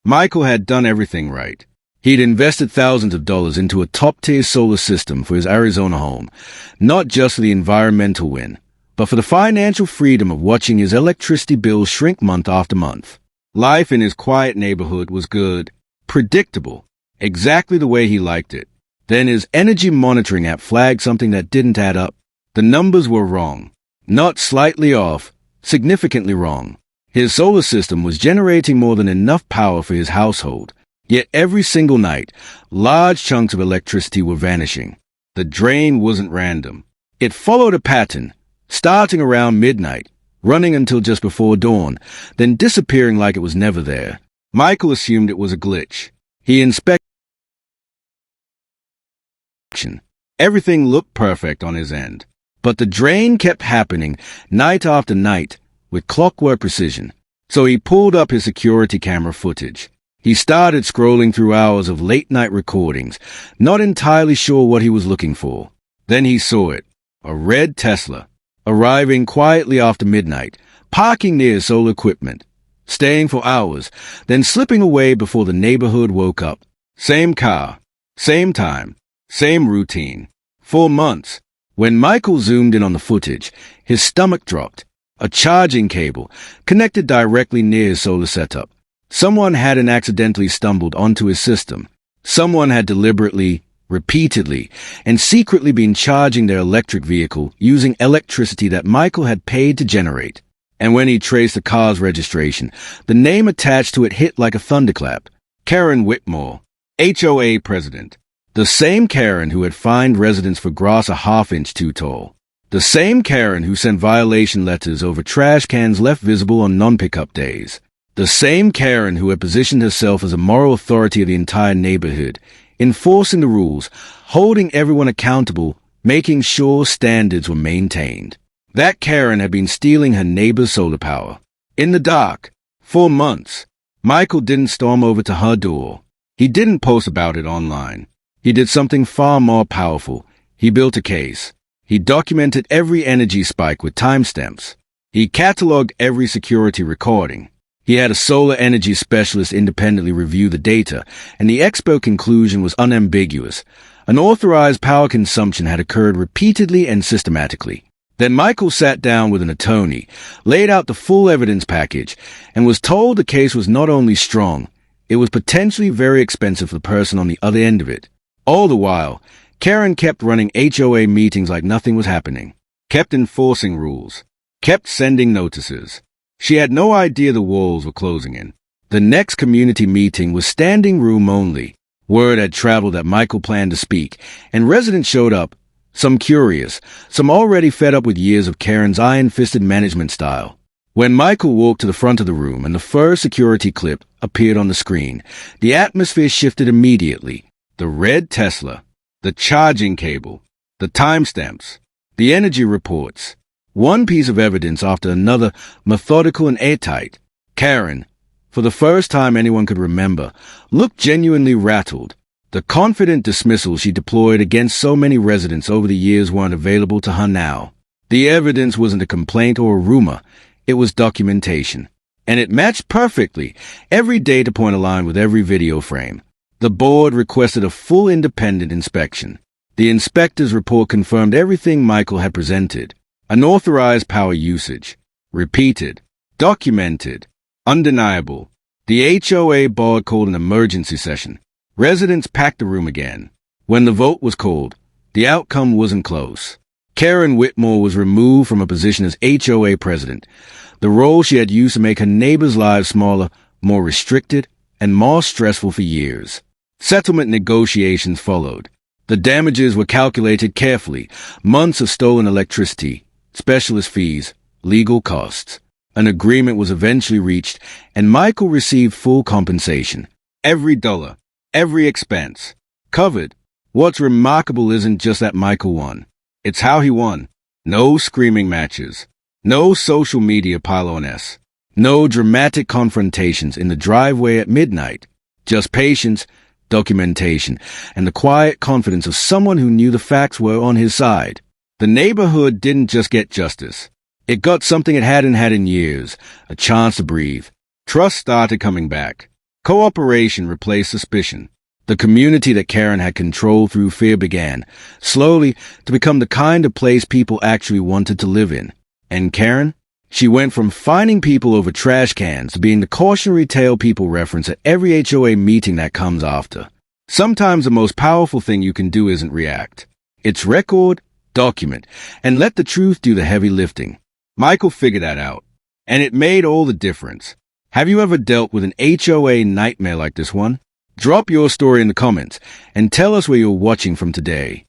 Michael had done everything right. He'd invested thousands of dollars into a top-tier solar system for his Arizona home, not just for the environmental win, but for the financial freedom of watching his electricity bill shrink month after month. Life in his quiet neighborhood was good, predictable, exactly the way he liked it. Then his energy monitoring app flagged something that didn't add up. The numbers were wrong. Not slightly off, significantly wrong. His solar system was generating more than enough power for his household, yet every single night, large chunks of electricity were vanishing. The drain wasn't random. It followed a pattern, starting around midnight, running until just before dawn, then disappearing like it was never there. Michael assumed it was a glitch. He inspected. Everything looked perfect on his end, but the drain kept happening night after night with clockwork precision. So he pulled up his security camera footage. He started scrolling through hours of late-night recordings, not entirely sure what he was looking for. Then he saw it, a red Tesla, arriving quietly after midnight, parking near his solar equipment, staying for hours, then slipping away before the neighborhood woke up. Same car, same time, same routine. For months. When Michael zoomed in on the footage, his stomach dropped. A charging cable, connected directly near his solar setup. Someone hadn't accidentally stumbled onto his system. Someone had deliberately, repeatedly, and secretly been charging their electric vehicle using electricity that Michael had paid to generate. And when he traced the car's registration, the name attached to it hit like a thunderclap. Karen Whitmore, HOA president. The same Karen who had fined residents for grass a half-inch too tall. The same Karen who sent violation letters over trash cans left visible on non-pickup days. The same Karen who had positioned herself as a moral authority of the entire neighborhood, enforcing the rules, holding everyone accountable, making sure standards were maintained. That Karen had been stealing her neighbor's solar power. In the dark, for months, Michael didn't storm over to her door. He didn't post about it online. He did something far more powerful. He built a case. He documented every energy spike with timestamps. He cataloged every security recording. He had a solar energy specialist independently review the data, and the expert conclusion was unambiguous. Unauthorized power consumption had occurred repeatedly and systematically. Then Michael sat down with an attorney, laid out the full evidence package, and was told the case was not only strong, it was potentially very expensive for the person on the other end of it. All the while, Karen kept running HOA meetings like nothing was happening, kept enforcing rules, kept sending notices. She had no idea the walls were closing in. The next community meeting was standing room only. Word had traveled that Michael planned to speak, and residents showed up, some curious, some already fed up with years of Karen's iron-fisted management style. When Michael walked to the front of the room and the first security clip appeared on the screen, the atmosphere shifted immediately. The red Tesla, the charging cable, the timestamps, the energy reports, one piece of evidence after another, methodical and airtight. Karen, for the first time anyone could remember, looked genuinely rattled. The confident dismissal she deployed against so many residents over the years weren't available to her now. The evidence wasn't a complaint or a rumor, it was documentation. And it matched perfectly, every data point aligned with every video frame. The board requested a full independent inspection. The inspector's report confirmed everything Michael had presented. Unauthorized power usage. Repeated. Documented. Undeniable. The HOA board called an emergency session. Residents packed the room again. When the vote was called, the outcome wasn't close. Karen Whitmore was removed from her position as HOA president, the role she had used to make her neighbors' lives smaller, more restricted, and more stressful for years. Settlement negotiations followed. The damages were calculated carefully, months of stolen electricity, specialist fees, legal costs. An agreement was eventually reached, and Michael received full compensation. Every dollar, every expense, covered. What's remarkable isn't just that Michael won. It's how he won. No screaming matches. No social media pile-on-s. No dramatic confrontations in the driveway at midnight. Just patience, documentation, and the quiet confidence of someone who knew the facts were on his side. The neighborhood didn't just get justice. It got something it hadn't had in years, a chance to breathe. Trust started coming back. Cooperation replaced suspicion. The community that Karen had controlled through fear began, slowly, to become the kind of place people actually wanted to live in. And Karen? She went from fining people over trash cans to being the cautionary tale people reference at every HOA meeting that comes after. Sometimes the most powerful thing you can do isn't react. It's record, document, and let the truth do the heavy lifting. Michael figured that out, and it made all the difference. Have you ever dealt with an HOA nightmare like this one? Drop your story in the comments and tell us where you're watching from today.